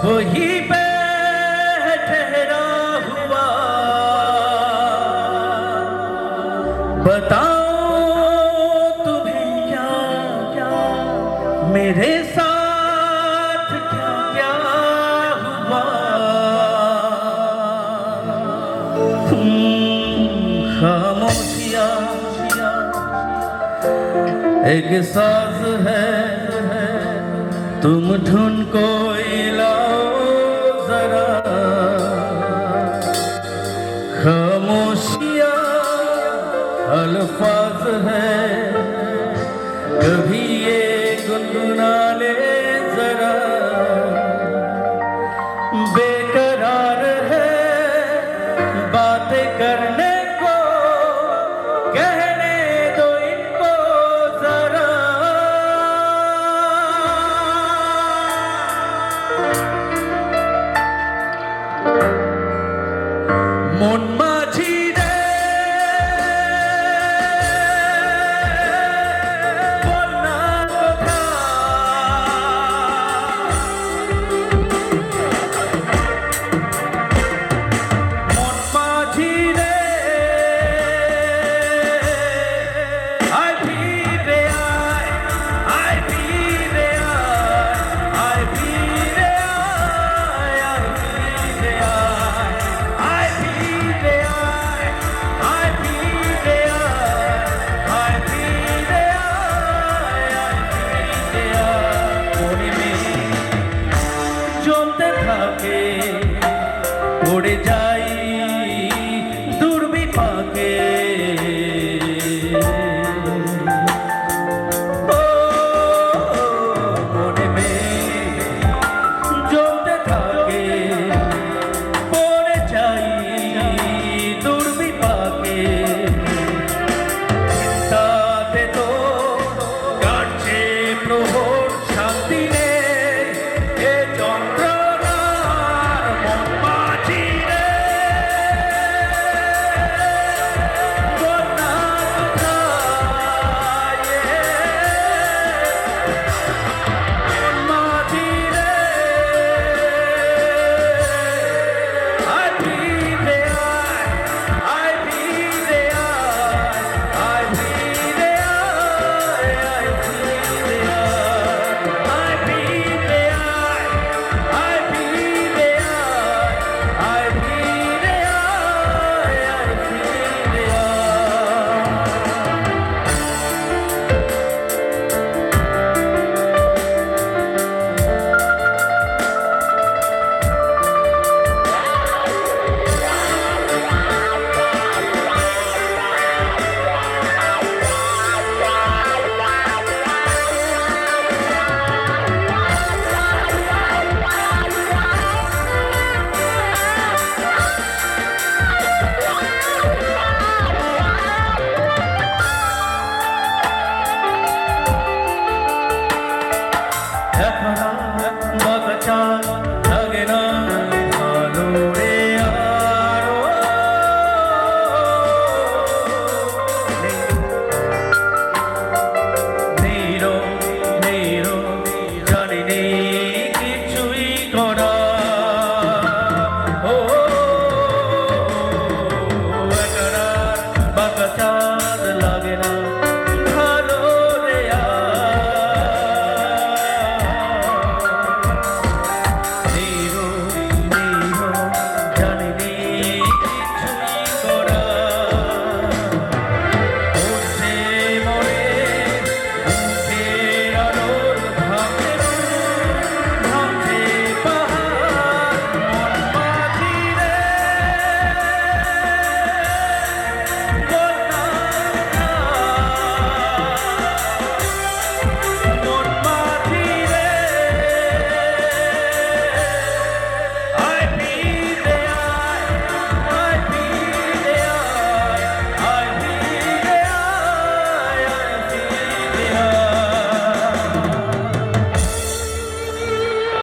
वहीं पे है ठहरा हुआ। बताओ तुम्हें क्या क्या मेरे साथ क्या क्या हुआ। खामोशियाँ एक साज है, तुम ढूंढ कोई लाओ जरा। खामोशियाँ अल्फाज है, कभी ये गुनगुना ले जरा। बेकरार है बातें करने को, कहने दो इनको जरा। মন মাঝি রে বন্যা কোথা। মন মাঝি রে আয় ফিরে আয়, আয় ফিরে আয়, আয় ফিরে আয়, আয় ফিরে আয়। আয় ফিরে আয়, আয় ফিরে আয়, আয় ফিরে আয়, আয় ফিরে আয়। মনে মেয়ে জমতে থাকে, পড়ে যাই দুর্বিপাকে। ও মনে মেয়ে জমতে থাকে, পড়ে যাই দুর্বিপাকে। চিন্তাতে তো কাটছে প্রহর, শান্তি নেই এ যন্ত্রণার। মন মাঝি রে বন্যা কোথায়। মন মাঝি রে আয় ফিরে আয়, আয় ফিরে আয়, আয় ফিরে আয়, আয় ফিরে আয়। আয় ফিরে আয়, আয় ফিরে আয়, আয় ফিরে আয়, আয় ফিরে এখন